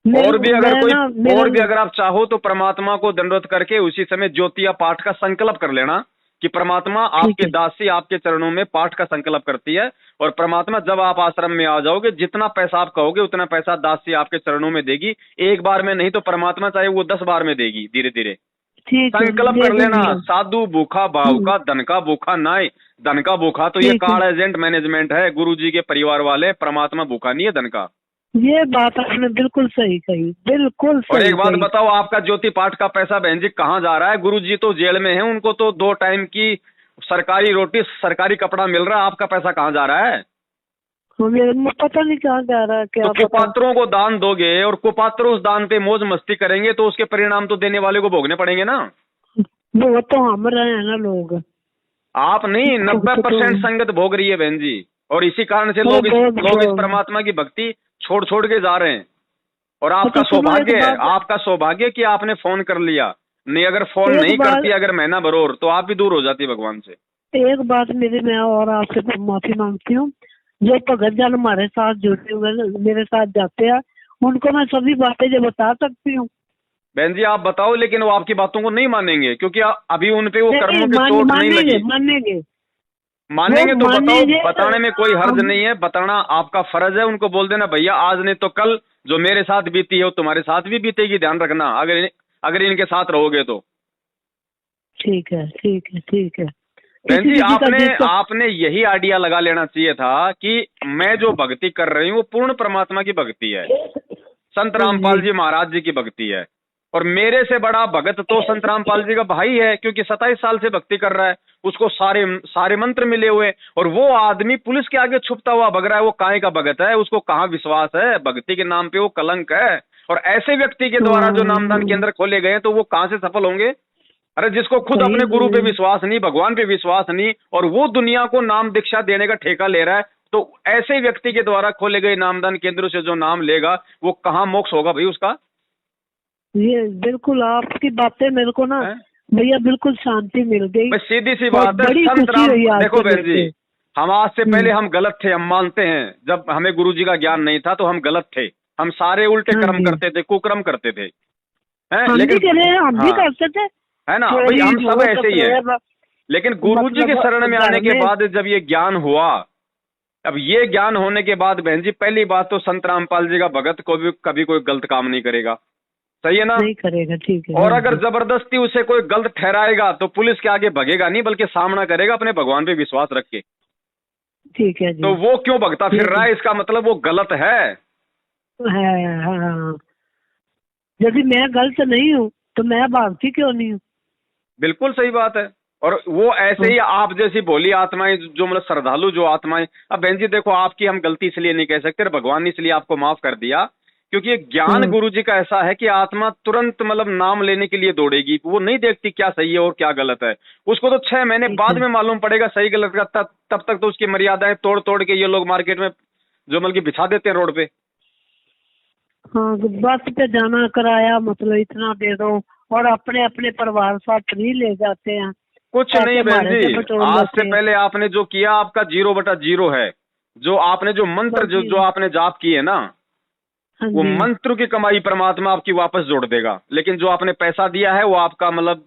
और भी अगर आप चाहो तो परमात्मा को दंडवत करके उसी समय ज्योतिया पाठ का संकल्प कर लेना कि परमात्मा आपके दासी आपके चरणों में पाठ का संकल्प करती है, और परमात्मा जब आप आश्रम में आ जाओगे जितना पैसा आप कहोगे उतना पैसा दासी आपके चरणों में देगी, एक बार में नहीं तो परमात्मा चाहे वो 10 बार में देगी, धीरे धीरे संकल्प कर लेना। साधु भूखा भाव का धन का भूखा नाय, धन का भूखा तो ये कार्ड एजेंट मैनेजमेंट है, गुरुजी के परिवार वाले, परमात्मा भूखा नहीं है धन का। ये बात आपने बिल्कुल सही कही, बिल्कुल सही। और एक बात बताओ, आपका ज्योति पाठ का पैसा बहन जी कहाँ जा रहा है? गुरुजी तो जेल में है, उनको तो 2 टाइम की सरकारी रोटी सरकारी कपड़ा मिल रहा है, आपका पैसा कहाँ जा रहा है? पता नहीं कहाँ जा रहा है। क्या तो कुपात्रों को दान दोगे और कुपात्र उस दान पे मौज मस्ती करेंगे तो उसके परिणाम तो देने वाले को भोगने पड़ेंगे ना। वो तो हम रहे हैं ना लोग, आप नहीं। 90% संगत भोग रही है बहन जी, और इसी कारण से लोग इस परमात्मा की भक्ति छोड़ छोड़ के जा रहे हैं। और आपका सौभाग्य है, आपका सौभाग्य कि आपने फोन कर लिया, नहीं अगर फोन नहीं करती, अगर महीना भर तो आप भी दूर हो जाती भगवान से। एक बात मेरी, मैं और आपसे माफी मांगती हूँ, जो भगत जन हमारे साथ जुड़े हुए मेरे साथ जाते हैं, उनको मैं सभी बातें जो बता सकती हूँ। बहन जी आप बताओ, लेकिन वो आपकी बातों को नहीं मानेंगे क्योंकि अभी उनपे वो कर्मों की चोट नहीं लगी। मानेंगे तो बताओ, बताने में कोई हर्ज नहीं है, बताना आपका फर्ज है। उनको बोल देना भैया आज नहीं तो कल जो मेरे साथ बीती है वो तुम्हारे साथ भी बीतेगी, ध्यान रखना अगर इनके साथ रहोगे तो। ठीक है ठीक है ठीक है। बहन जी आपने यही आइडिया लगा लेना चाहिए था कि मैं जो भक्ति कर रही हूँ वो पूर्ण परमात्मा की भक्ति है, संत रामपाल जी महाराज जी की भक्ति है, और मेरे से बड़ा भगत तो संत रामपाल जी का भाई है, क्योंकि 27 साल से भक्ति कर रहा है, उसको सारे मंत्र मिले हुए, और वो आदमी पुलिस के आगे छुपता हुआ भग रहा है। वो काहे का भगत है? उसको कहाँ विश्वास है? भक्ति के नाम पे वो कलंक है। और ऐसे व्यक्ति के द्वारा जो नामदान केंद्र खोले गए तो वो कहाँ से सफल होंगे? अरे जिसको खुद अपने गुरु पे विश्वास नहीं, भगवान पे विश्वास नहीं, और वो दुनिया को नाम दीक्षा देने का ठेका ले रहा है, तो ऐसे व्यक्ति के द्वारा खोले गए नामदान केंद्रों से जो नाम लेगा वो कहाँ मोक्ष होगा भाई उसका? ये बिल्कुल आपकी बातें मेरे को ना भैया बिल्कुल शांति मिल गई। सीधी सी बात है, संत राम देखो बहन जी, हम आज से पहले हम गलत थे, हम मानते हैं। जब हमें गुरुजी का ज्ञान नहीं था तो हम गलत थे, हम सारे उल्टे कर्म करते थे, कुकर्म करते थे, लेकिन हम भी करते थे, है ना भाई, हम सब ऐसे ही है। लेकिन गुरुजी के शरण में आने के बाद जब ये ज्ञान हुआ, अब ये ज्ञान होने के बाद बहन जी पहली बात तो संत रामपाल जी का भगत को भी कभी कोई गलत काम नहीं करेगा, सही है ना? नहीं करेगा, ठीक है। और अगर जबरदस्ती उसे कोई गलत ठहराएगा तो पुलिस के आगे भगेगा नहीं, बल्कि सामना करेगा अपने भगवान पे विश्वास रख के। ठीक है जी। तो वो क्यों भगता फिर रहा है, इसका मतलब वो गलत है। हाँ। यदि मैं गलत नहीं हूँ तो मैं भागती क्यों नहीं हूँ? बिल्कुल सही बात है। और वो ऐसे ही आप जैसी भोली आत्माएं जो मतलब श्रद्धालु जो आत्माएं, अब बहन जी देखो आपकी हम गलती इसलिए नहीं कह सकते, भगवान ने इसलिए आपको माफ कर दिया क्योंकि ज्ञान गुरु जी का ऐसा है कि आत्मा तुरंत मतलब नाम लेने के लिए दौड़ेगी, वो नहीं देखती क्या सही है और क्या गलत है। उसको तो 6 महीने बाद में मालूम पड़ेगा सही गलत का, तब तक तो उसकी मर्यादाएं तोड़ तोड़ के ये लोग मार्केट में जो मतलब बिछा देते हैं रोड पे। हाँ, बस पे जाना, किराया मतलब इतना दे दो, और अपने अपने परिवार साथ फ्री ले जाते हैं। कुछ नहीं बहन जी, आज से पहले आपने जो किया आपका 0/0 है। जो आपने जो मंत्र जो आपने जाप किए ना, वो मंत्र की कमाई परमात्मा आपकी वापस जोड़ देगा, लेकिन जो आपने पैसा दिया है वो आपका मतलब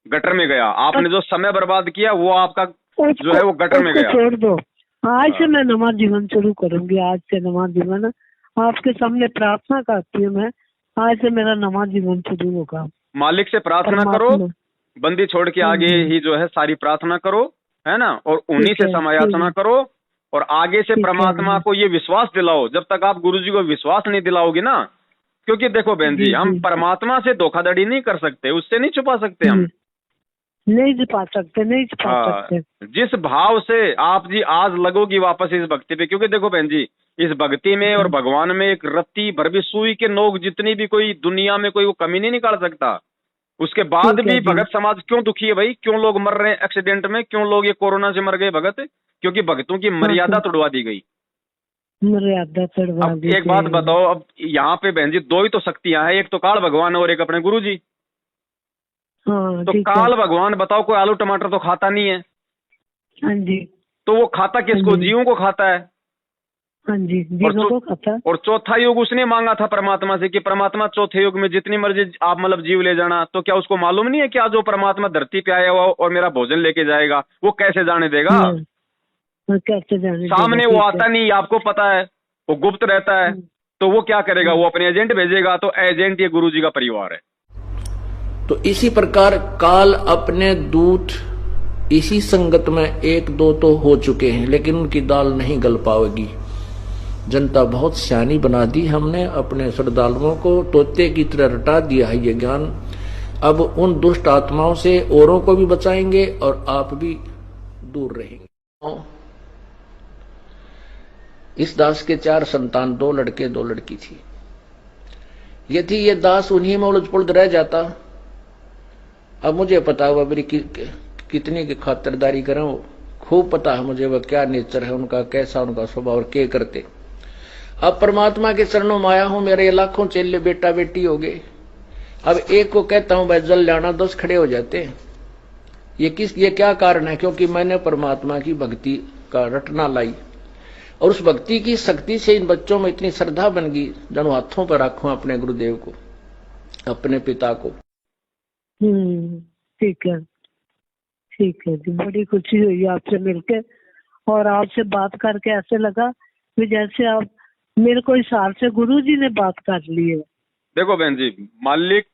गटर में गया। आपने जो समय बर्बाद किया वो आपका जो है वो गटर में गया। छोड़ दो, आज से मैं नवा जीवन शुरू करूंगी। आज से नवा जीवन आपके सामने प्रार्थना करती हूँ मैं, आज से मेरा नवा जीवन शुरू होगा। मालिक से प्रार्थना करो, बंदी छोड़ के आगे ही जो है सारी प्रार्थना करो, है ना, और उन्हीं से समायाचना करो, और आगे से परमात्मा को ये विश्वास दिलाओ। जब तक आप गुरुजी को विश्वास नहीं दिलाओगे ना, क्योंकि देखो बहन जी हम परमात्मा से धोखाधड़ी नहीं कर सकते, उससे नहीं छुपा सकते, हम नहीं छुपा सकते। जिस भाव से आप जी आज लगोगी वापस इस भक्ति पे, क्योंकि देखो बहन जी इस भक्ति में और भगवान में एक रत्ती भर भी सुई के नोक जितनी भी कोई दुनिया में कोई वो कमी नहीं निकाल सकता। उसके बाद भी भगत समाज क्यों दुखी है भाई? क्यों लोग मर रहे हैं एक्सीडेंट में? क्यों लोग ये कोरोना से मर गए भगत? क्योंकि भक्तों की मर्यादा तोड़वा दी गई। मर्यादा तोड़वा दी गई। एक बात बताओ, अब यहाँ पे बहन जी 2 ही तो शक्तियां हैं, एक तो काल भगवान और एक अपने गुरु जी। तो काल भगवान बताओ कोई आलू टमाटर तो खाता नहीं है। हाँ जी। तो वो खाता किसको? जीवों को खाता है। हाँ जी, जीनों को खाता है। और चौथा युग उसने मांगा था परमात्मा से कि परमात्मा चौथे युग में जितनी मर्जी आप मतलब जीव ले जाना। तो क्या उसको मालूम नहीं है कि आज जो परमात्मा धरती पे आया हुआ और मेरा भोजन लेके जाएगा, वो कैसे जाने देगा? कैसे जाने सामने देगा, वो ठीक है। आता नहीं, आपको पता है, वो गुप्त रहता है। तो वो क्या करेगा? वो अपने एजेंट भेजेगा। तो एजेंट ये गुरु जी का परिवार है। तो इसी प्रकार काल अपने दूत इसी संगत में एक दो तो हो चुके हैं, लेकिन उनकी दाल नहीं गल पाएगी। जनता बहुत सियानी बना दी हमने, अपने श्रद्धालुओं को तोते की तरह रटा दिया है ये ज्ञान। अब उन दुष्ट आत्माओं से औरों को भी बचाएंगे और आप भी दूर रहेंगे। इस दास के 4 संतान, 2 लड़के 2 लड़की थी। यदि ये दास उन्हीं में उलझ पुलझ रह जाता, अब मुझे पता हुआ मेरी कितनी की खातिरदारी करें, खूब पता है मुझे वह क्या नेचर है उनका, कैसा उनका स्वभाव और क्या करते। अब परमात्मा के चरणों में आया हूं, मेरे लाखों चेले बेटा बेटी हो गए। अब एक को कहता हूं भाई जल लाना, 10 खड़े हो जाते हैं। ये क्या कारण है? क्योंकि मैंने परमात्मा की भक्ति का रटना लाई और उस भक्ति की शक्ति से इन बच्चों में इतनी श्रद्धा बन गई, जन हाथों पर रखूं अपने गुरुदेव को, अपने पिता को। ठीक है, ठीक है जी। बड़ी खुशी हुई आपसे मिलकर और आपसे बात करके ऐसे लगा कि जैसे आप मेरे को इशारे से गुरु जी ने बात कर ली है। देखो बहन जी, मालिक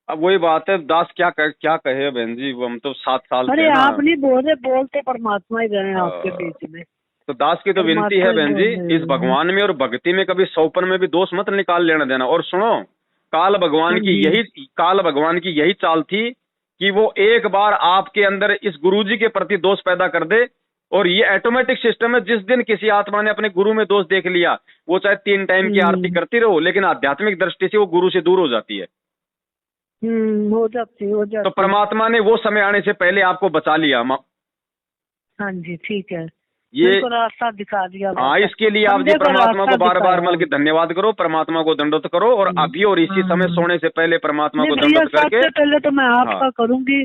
अब वही बात है, दास क्या कहे बहन जी, वो हम तो 7 साल अरे से आप नहीं बोल रहे, बोलते परमात्मा ही रहे हैं आपके बीच में। तो दास की तो विनती है बहन जी, इस भगवान में और भक्ति में कभी सौपन में भी दोष मत निकाल लेना देना। और सुनो, काल भगवान की यही चाल थी कि वो एक बार आपके अंदर इस गुरु जी के प्रति दोष पैदा कर दे। और ये ऑटोमेटिक सिस्टम है, जिस दिन किसी आत्मा ने अपने गुरु में दोष देख लिया, वो चाहे 3 टाइम की आरती करती रहो, लेकिन आध्यात्मिक दृष्टि से वो गुरु से दूर हो जाती है। हो जाती। तो परमात्मा ने वो समय आने से पहले आपको बचा लिया। हाँ जी, ठीक है, ये रास्ता दिखा दिया। हाँ, इसके लिए आप जी परमात्मा को बार बार मिल के धन्यवाद करो, परमात्मा को दंडोत करो। और अभी और इसी समय सोने से पहले परमात्मा को दंडोत करके, सबसे पहले तो मैं आपका करूंगी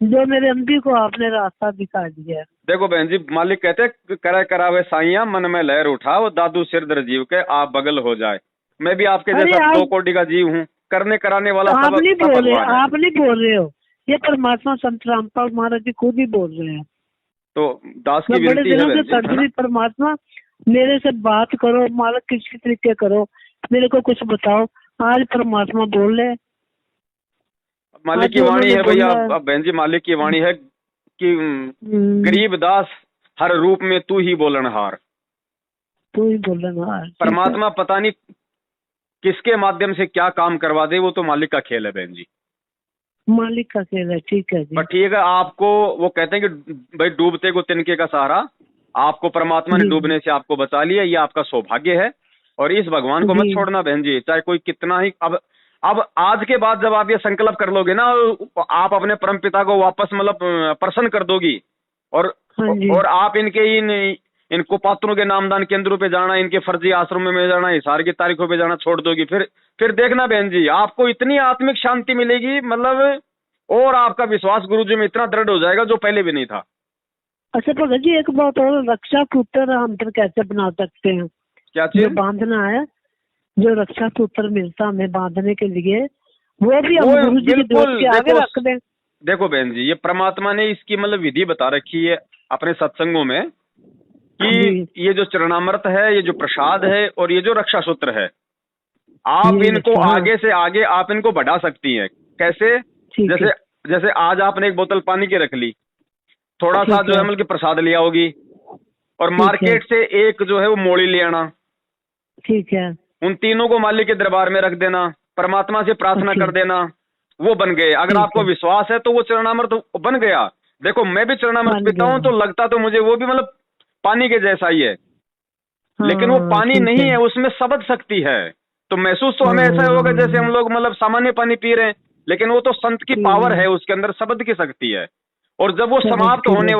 जो मेरे अम्बी को आपने रास्ता दिखा दिया। देखो बहन जी, मालिक कहते करे करावे साइया, मन में लहर उठाओ, दादू सिर दर जीव के आप बगल हो जाए। मैं भी आपके जैसा 2 कोटि का जीव हूँ, करने कराने वाला सब आप नहीं बोल रहे हो, ये परमात्मा संत रामपाल महाराज जी खुद ही बोल रहे हैं। तो दास की विनती है परमात्मा मेरे से बात करो, मालिक किसी तरीके करो, मेरे को कुछ बताओ। आज परमात्मा बोल रहे, मालिक की वाणी है भैया। अब बहन जी, मालिक की वाणी है कि गरीब दास हर रूप में तू ही बोलनहार। परमात्मा पता नहीं किसके माध्यम से क्या काम करवा दे, वो तो मालिक का खेल है बहन जी, मालिक का खेल है। ठीक है जी, पर ठीक है। आपको वो कहते हैं कि भाई डूबते को तिनके का सहारा, आपको परमात्मा ने डूबने से आपको बचा लिया, ये आपका सौभाग्य है। और इस भगवान को मत छोड़ना बहन जी, चाहे कोई कितना ही। अब आज के बाद जब आप ये संकल्प कर लोगे ना, आप अपने परम पिता को वापस मतलब प्रसन्न कर दोगी। और आप इन कुपात्रों के नामदान केंद्रों पे जाना, इनके फर्जी आश्रमों में जाना, हिसार की तारीखों पे जाना छोड़ दोगी, फिर देखना बहन जी, आपको इतनी आत्मिक शांति मिलेगी, मतलब और आपका विश्वास गुरु जी में इतना दृढ़ हो जाएगा जो पहले भी नहीं था। अच्छा भगत जी, एक बात और, रक्षा सूत्र हम कैसे बना सकते हैं? क्या चीज? बांधना है, जो रक्षा सूत्र मिलता हमें बांधने के लिए, वो भी हम गुरु जी के आगे रख दें। देखो बहन जी, ये परमात्मा ने इसकी मतलब विधि बता रखी है अपने सत्संगों में कि ये जो चरणामृत है, ये जो प्रसाद है और ये जो रक्षा सूत्र है, आप इनको आगे से आगे आप इनको बढ़ा सकती हैं। कैसे? जैसे आज आपने एक बोतल पानी की रख ली, थोड़ा सा जो है मतलब कि प्रसाद लिया होगी, और मार्केट से एक जो है वो मोली ले आना। ठीक है, उन तीनों को मालिक के दरबार में रख देना, परमात्मा से प्रार्थना कर देना, वो बन गए। अगर आपको विश्वास है तो वो चरणामृत बन गया। देखो मैं भी चरणामृत पीता हूँ, तो लगता तो मुझे वो भी मतलब पानी के जैसा ही है, लेकिन वो पानी नहीं है, उसमें शब्द शक्ति है। तो महसूस तो हमें ऐसा होगा जैसे हम लोग मतलब सामान्य पानी पी रहे हैं, लेकिन वो तो संत की पावर है, उसके अंदर शब्द की शक्ति है। और जब वो समाप्त होने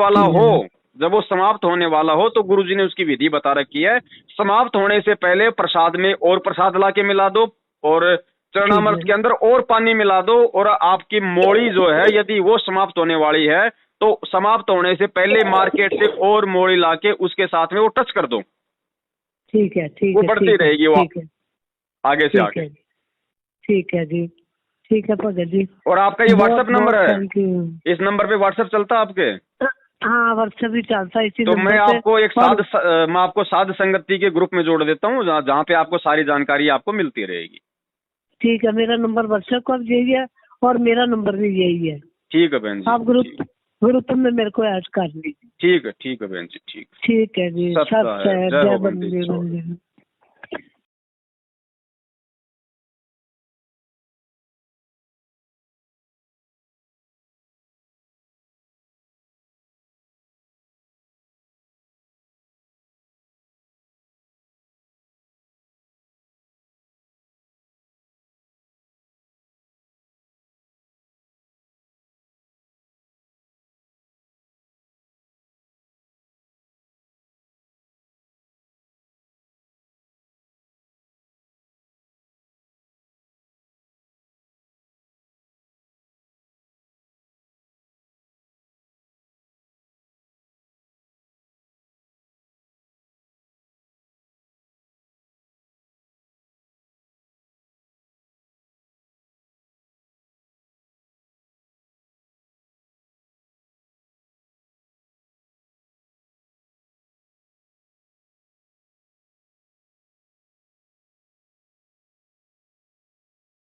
वाला हो तो गुरुजी ने उसकी विधि बता रखी है। समाप्त होने से पहले प्रसाद में और प्रसाद ला के मिला दो, और चरणामृत के अंदर और पानी मिला दो, और आपकी मोड़ी जो है यदि वो समाप्त होने वाली है तो समाप्त होने से पहले मार्केट से और मोड़ी लाके उसके साथ में वो टच कर दो। ठीक है, ठीक वो है, बढ़ती ठीक है, रहेगी, वो ठीक है, आगे से ठीक आगे। है, ठीक है जी, ठीक है भगत जी। और आपका ये व्हाट्सएप नंबर है, थैंक यू। इस नंबर पे व्हाट्सएप चलता है आपके? हाँ, व्हाट्सएप भी चलता है इसी तो नंबर मैं पे। आपको एक और मैं आपको साध संगति के ग्रुप में जोड़ देता हूँ, जहाँ पे आपको सारी जानकारी आपको मिलती रहेगी। ठीक है, मेरा नंबर व्हाट्सएप का भी यही है और मेरा नंबर भी यही है। ठीक है बहन जी, आप ग्रुप में मेरे को ऐड कर लीजिए। ठीक है बहन जी, ठीक ठीक है जी, सत्य सत्य है। है, जय जय हो बंदी। बंदे बंदे।